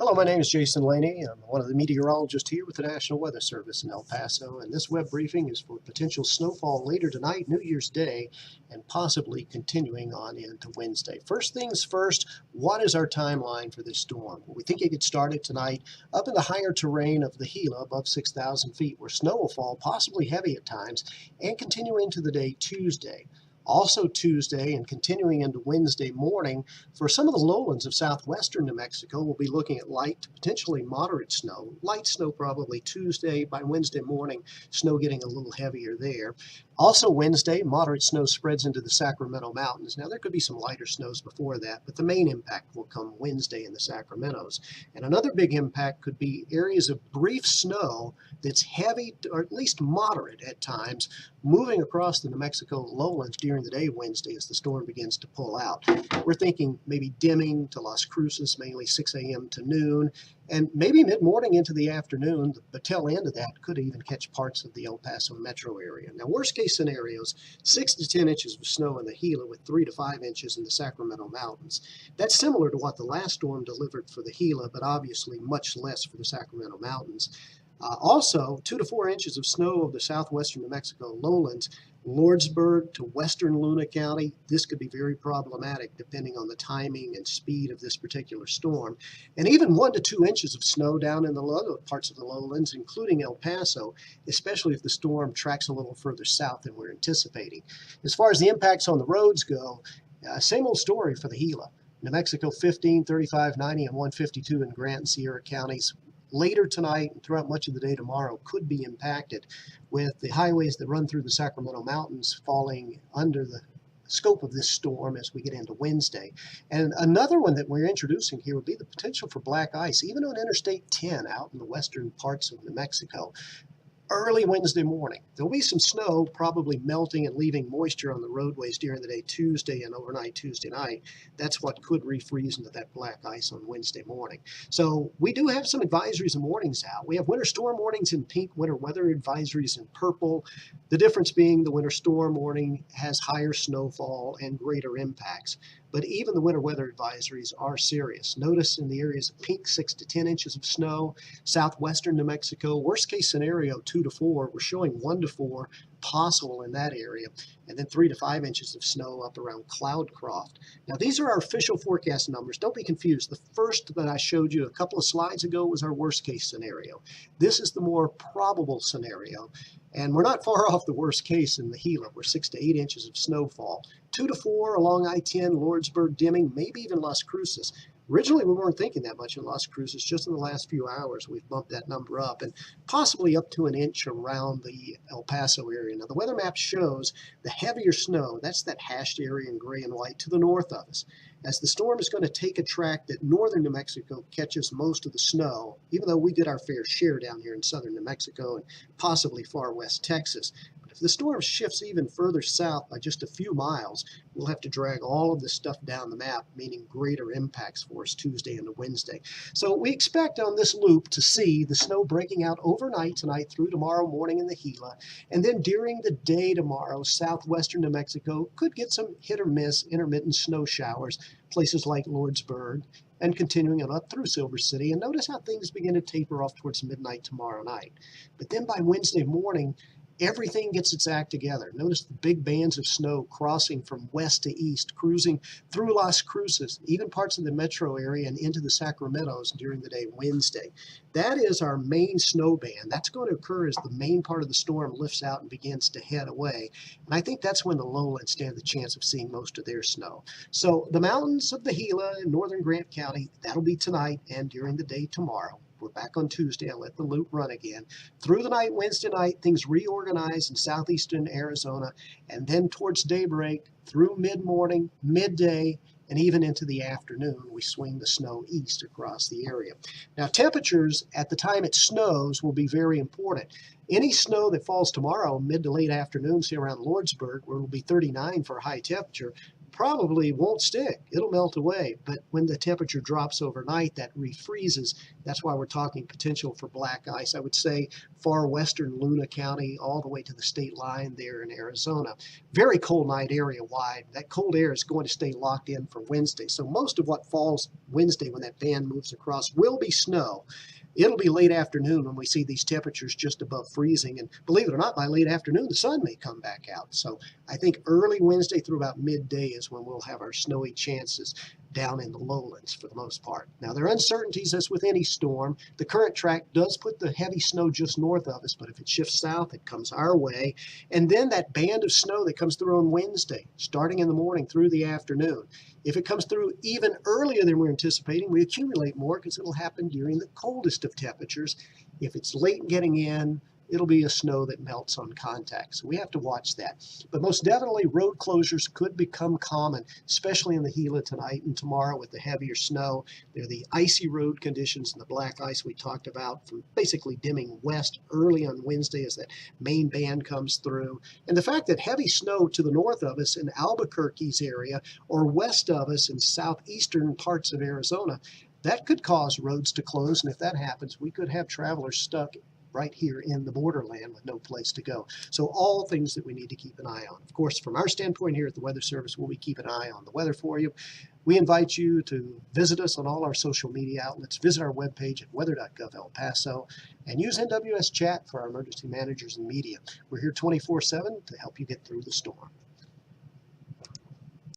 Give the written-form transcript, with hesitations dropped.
Hello, my name is Jason Laney. I'm one of the meteorologists here with the National Weather Service in El Paso, and this web briefing is for potential snowfall later tonight, New Year's Day, and possibly continuing on into Wednesday. First things first, what is our timeline for this storm? Well, we think it gets started tonight up in the higher terrain of the Gila above 6,000 feet, where snow will fall, possibly heavy at times, and continue into the day Tuesday. Also Tuesday and continuing into Wednesday morning, for some of the lowlands of southwestern New Mexico, we'll be looking at light to potentially moderate snow. Light snow probably Tuesday. By Wednesday morning, snow getting a little heavier there. Also Wednesday, moderate snow spreads into the Sacramento Mountains. Now there could be some lighter snows before that, but the main impact will come Wednesday in the Sacramentos. And another big impact could be areas of brief snow that's heavy or at least moderate at times, moving across the New Mexico lowlands during the day Wednesday as the storm begins to pull out. We're thinking maybe dimming to Las Cruces, mainly 6 a.m. to noon, and maybe mid-morning into the afternoon. The tail end of that could even catch parts of the El Paso metro area. Now, worst case scenarios, 6 to 10 inches of snow in the Gila with 3 to 5 inches in the Sacramento Mountains. That's similar to what the last storm delivered for the Gila, but obviously much less for the Sacramento Mountains. Also, 2 to 4 inches of snow of the southwestern New Mexico lowlands, Lordsburg to western Luna County. This could be very problematic depending on the timing and speed of this particular storm. And even 1 to 2 inches of snow down in the lower parts of the lowlands, including El Paso, especially if the storm tracks a little further south than we're anticipating. As far as the impacts on the roads go, same old story for the Gila. New Mexico 15, 35, 90, and 152 in Grant and Sierra counties. Later tonight and throughout much of the day tomorrow could be impacted with the highways that run through the Sacramento Mountains falling under the scope of this storm as we get into Wednesday. And another one that we're introducing here would be the potential for black ice, even on Interstate 10 out in the western parts of New Mexico. Early Wednesday morning. There'll be some snow probably melting and leaving moisture on the roadways during the day Tuesday and overnight Tuesday night. That's what could refreeze into that black ice on Wednesday morning. So we do have some advisories and warnings out. We have winter storm warnings in pink, winter weather advisories in purple. The difference being the winter storm warning has higher snowfall and greater impacts. But even the winter weather advisories are serious. Notice in the areas of pink, 6 to 10 inches of snow, southwestern New Mexico, worst case scenario, 2 to 4. We're showing 1 to 4 possible in that area, and then 3 to 5 inches of snow up around Cloudcroft. Now, these are our official forecast numbers. Don't be confused. The first that I showed you a couple of slides ago was our worst case scenario. This is the more probable scenario. And we're not far off the worst case in the Gila. We're 6 to 8 inches of snowfall. 2 to 4 along I-10, Lordsburg, dimming, maybe even Las Cruces. Originally, we weren't thinking that much in Las Cruces. Just in the last few hours, we've bumped that number up and possibly up to an inch around the El Paso area. Now, the weather map shows the heavier snow, that's that hashed area in gray and white to the north of us. As the storm is going to take a track that northern New Mexico catches most of the snow, even though we get our fair share down here in southern New Mexico and possibly far west Texas. But if the storm shifts even further south by just a few miles, we'll have to drag all of this stuff down the map, meaning greater impacts for us Tuesday into Wednesday. So we expect on this loop to see the snow breaking out overnight tonight through tomorrow morning in the Gila. And then during the day tomorrow, southwestern New Mexico could get some hit or miss intermittent snow showers, places like Lordsburg, and continuing on up through Silver City. And notice how things begin to taper off towards midnight tomorrow night. But then by Wednesday morning, everything gets its act together. Notice the big bands of snow crossing from west to east, cruising through Las Cruces, even parts of the metro area and into the Sacramentos during the day Wednesday. That is our main snow band. That's going to occur as the main part of the storm lifts out and begins to head away. And I think that's when the lowlands stand the chance of seeing most of their snow. So the mountains of the Gila in northern Grant County, that'll be tonight and during the day tomorrow. We're back on Tuesday. I'll let the loop run again. Through the night, Wednesday night, things reorganize in southeastern Arizona, and then towards daybreak, through mid-morning, midday, and even into the afternoon, we swing the snow east across the area. Now, temperatures at the time it snows will be very important. Any snow that falls tomorrow, mid to late afternoon, say around Lordsburg, where it will be 39 for a high temperature, probably won't stick. It'll melt away. But when the temperature drops overnight, that refreezes. That's why we're talking potential for black ice. I would say far western Luna County all the way to the state line there in Arizona. Very cold night area wide. That cold air is going to stay locked in for Wednesday. So most of what falls Wednesday when that band moves across will be snow. It'll be late afternoon when we see these temperatures just above freezing. And believe it or not, by late afternoon, the sun may come back out. So I think early Wednesday through about midday is when we'll have our snowy chances down in the lowlands for the most part. Now, there are uncertainties as with any storm. The current track does put the heavy snow just north of us, but if it shifts south, it comes our way. And then that band of snow that comes through on Wednesday, starting in the morning through the afternoon, if it comes through even earlier than we're anticipating, we accumulate more because it'll happen during the coldest of temperatures. If it's late getting in, it'll be a snow that melts on contact. So we have to watch that. But most definitely, road closures could become common, especially in the Gila tonight and tomorrow with the heavier snow. They're the icy road conditions and the black ice we talked about, from basically dimming west early on Wednesday as that main band comes through. And the fact that heavy snow to the north of us in Albuquerque's area or west of us in southeastern parts of Arizona, that could cause roads to close. And if that happens, we could have travelers stuck right here in the borderland with no place to go. So all things that we need to keep an eye on. Of course, from our standpoint here at the Weather Service, we'll be keeping an eye on the weather for you. We invite you to visit us on all our social media outlets. Visit our webpage at weather.gov El Paso and use NWS Chat for our emergency managers and media. We're here 24/7 to help you get through the storm.